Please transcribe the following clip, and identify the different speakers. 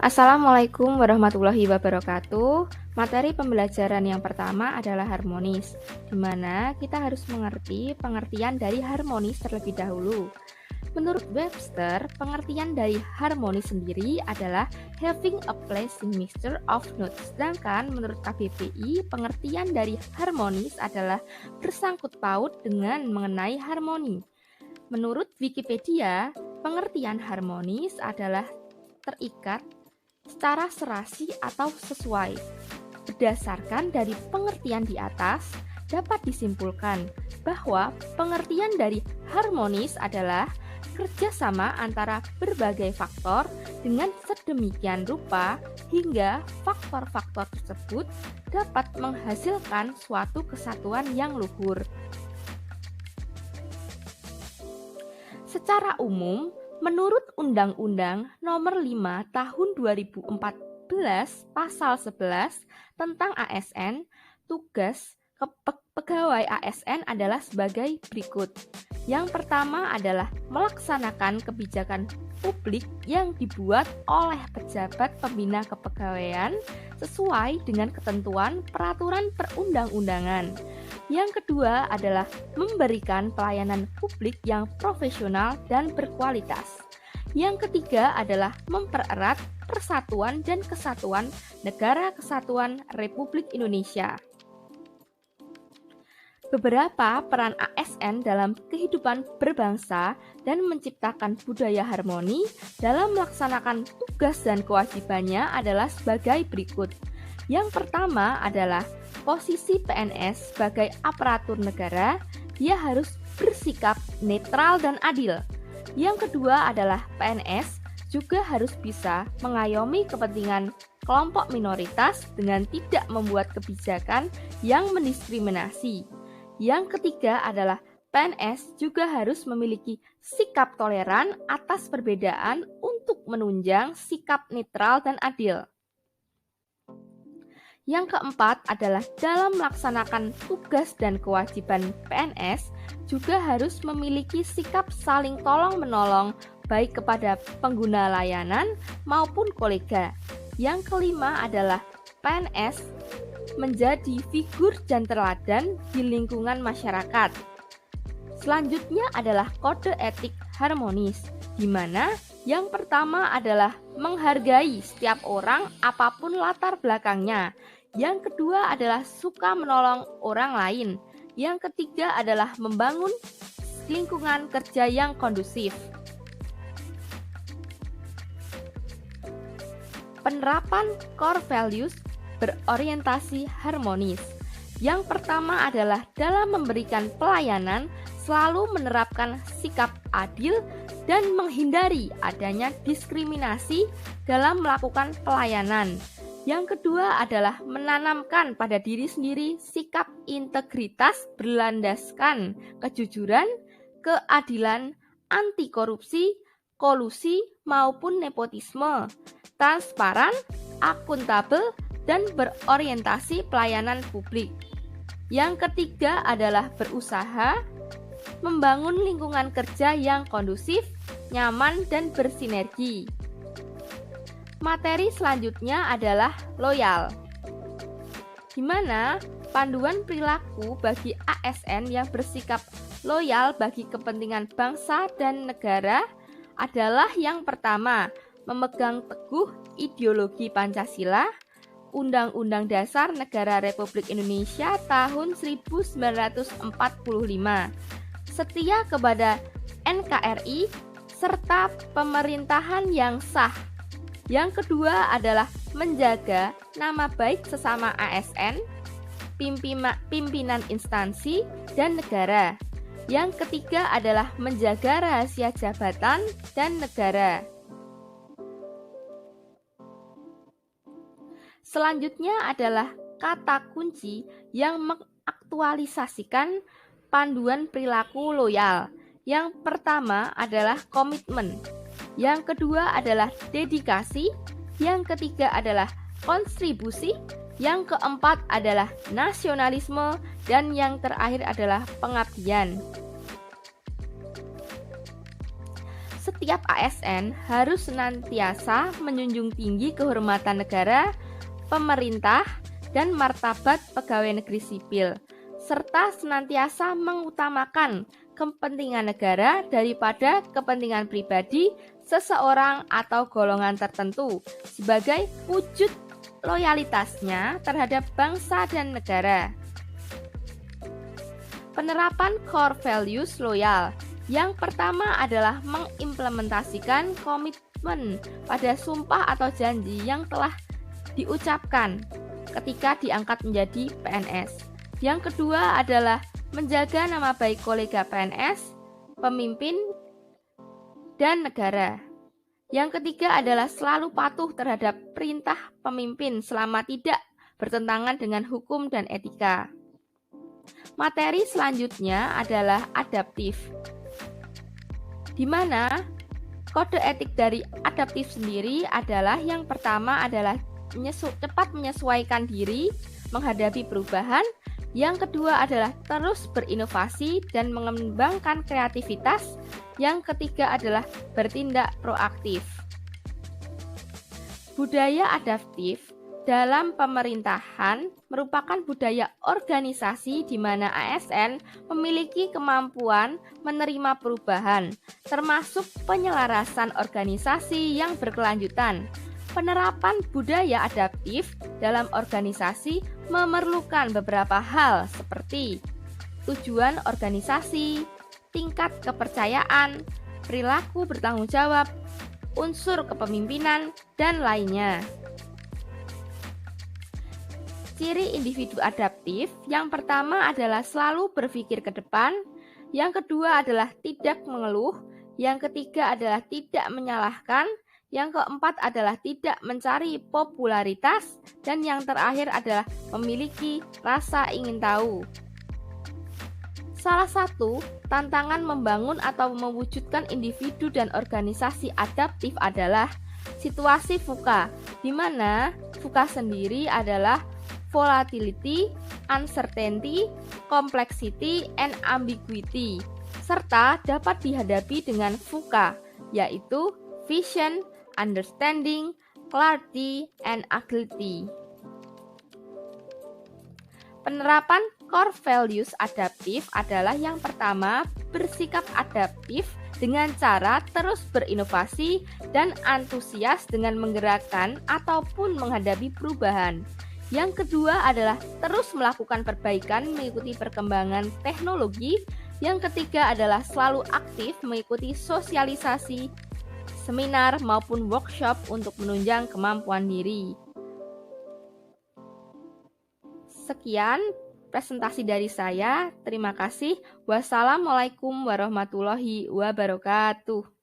Speaker 1: Assalamualaikum warahmatullahi wabarakatuh. Materi pembelajaran yang pertama adalah harmonis, di mana kita harus mengerti pengertian dari harmonis terlebih dahulu. Menurut Webster, pengertian dari harmonis sendiri adalah having a pleasing mixture of notes. Sedangkan menurut KBBI, pengertian dari harmonis adalah bersangkut paut dengan mengenai harmoni. Menurut Wikipedia, pengertian harmonis adalah terikat secara serasi atau sesuai. Berdasarkan dari pengertian di atas, dapat disimpulkan bahwa pengertian dari harmonis adalah kerjasama antara berbagai faktor dengan sedemikian rupa hingga faktor-faktor tersebut dapat menghasilkan suatu kesatuan yang luhur. Secara umum, menurut Undang-Undang Nomor 5 Tahun 2014 Pasal 11 tentang ASN, tugas pegawai ASN adalah sebagai berikut. Yang pertama adalah melaksanakan kebijakan publik yang dibuat oleh pejabat pembina kepegawaian sesuai dengan ketentuan peraturan perundang-undangan. Yang kedua adalah memberikan pelayanan publik yang profesional dan berkualitas. Yang ketiga adalah mempererat persatuan dan kesatuan Negara Kesatuan Republik Indonesia. Beberapa peran ASN dalam kehidupan berbangsa dan menciptakan budaya harmoni dalam melaksanakan tugas dan kewajibannya adalah sebagai berikut. Yang pertama adalah posisi PNS sebagai aparatur negara, dia harus bersikap netral dan adil. Yang kedua adalah PNS juga harus bisa mengayomi kepentingan kelompok minoritas dengan tidak membuat kebijakan yang mendiskriminasi. Yang ketiga adalah PNS juga harus memiliki sikap toleran atas perbedaan untuk menunjang sikap netral dan adil. Yang keempat adalah dalam melaksanakan tugas dan kewajiban PNS juga harus memiliki sikap saling tolong-menolong baik kepada pengguna layanan maupun kolega. Yang kelima adalah PNS menjadi figur dan teladan di lingkungan masyarakat. Selanjutnya adalah kode etik harmonis, di mana yang pertama adalah menghargai setiap orang apapun latar belakangnya. Yang kedua adalah suka menolong orang lain. Yang ketiga adalah membangun lingkungan kerja yang kondusif. Penerapan core values berorientasi harmonis. Yang pertama adalah dalam memberikan pelayanan selalu menerapkan sikap adil dan menghindari adanya diskriminasi dalam melakukan pelayanan. Yang kedua adalah menanamkan pada diri sendiri sikap integritas berlandaskan kejujuran, keadilan, anti korupsi, kolusi maupun nepotisme, transparan, akuntabel, dan berorientasi pelayanan publik. Yang ketiga adalah berusaha membangun lingkungan kerja yang kondusif, nyaman, dan bersinergi. Materi selanjutnya adalah loyal, di mana panduan perilaku bagi ASN yang bersikap loyal bagi kepentingan bangsa dan negara adalah yang pertama, memegang teguh ideologi Pancasila, Undang-Undang Dasar Negara Republik Indonesia tahun 1945, setia kepada NKRI, serta pemerintahan yang sah. Yang kedua adalah menjaga nama baik sesama ASN, pimpinan instansi, dan negara. Yang ketiga adalah menjaga rahasia jabatan dan negara. Selanjutnya adalah kata kunci yang mengaktualisasikan panduan perilaku loyal. Yang pertama adalah komitmen. Yang kedua adalah dedikasi. Yang ketiga adalah kontribusi. Yang keempat adalah nasionalisme. Dan yang terakhir adalah pengabdian. setiap ASN harus senantiasa menjunjung tinggi kehormatan negara, pemerintah, dan martabat pegawai negeri sipil, serta senantiasa mengutamakan kepentingan negara daripada kepentingan pribadi seseorang atau golongan tertentu sebagai wujud loyalitasnya terhadap bangsa dan negara. Penerapan core values loyal. Yang pertama adalah mengimplementasikan komitmen pada sumpah atau janji yang telah diucapkan ketika diangkat menjadi PNS. Yang kedua adalah menjaga nama baik kolega PNS, pemimpin, dan negara. Yang ketiga adalah selalu patuh terhadap perintah pemimpin selama tidak bertentangan dengan hukum dan etika. Materi selanjutnya adalah adaptif, di mana kode etik dari adaptif sendiri adalah yang pertama adalah cepat menyesuaikan diri menghadapi perubahan, yang kedua adalah terus berinovasi dan mengembangkan kreativitas, yang ketiga adalah bertindak proaktif. Budaya adaptif dalam pemerintahan merupakan budaya organisasi di mana ASN memiliki kemampuan menerima perubahan, termasuk penyelarasan organisasi yang berkelanjutan. Penerapan budaya adaptif dalam organisasi memerlukan beberapa hal seperti tujuan organisasi, tingkat kepercayaan, perilaku bertanggung jawab, unsur kepemimpinan, dan lainnya. Ciri individu adaptif yang pertama adalah selalu berpikir ke depan, yang kedua adalah tidak mengeluh, yang ketiga adalah tidak menyalahkan, yang keempat adalah tidak mencari popularitas, dan yang terakhir adalah memiliki rasa ingin tahu. Salah satu tantangan membangun atau mewujudkan individu dan organisasi adaptif adalah situasi VUCA, di mana VUCA sendiri adalah volatility, uncertainty, complexity, and ambiguity, serta dapat dihadapi dengan VUCA, yaitu vision, understanding, clarity, and agility. Penerapan core values adaptif adalah yang pertama, bersikap adaptif dengan cara terus berinovasi dan antusias dengan menggerakkan ataupun menghadapi perubahan. Yang kedua adalah terus melakukan perbaikan mengikuti perkembangan teknologi. Yang ketiga adalah selalu aktif mengikuti sosialisasi, seminar maupun workshop untuk menunjang kemampuan diri. Sekian presentasi dari saya. Terima kasih. Wassalamualaikum warahmatullahi wabarakatuh.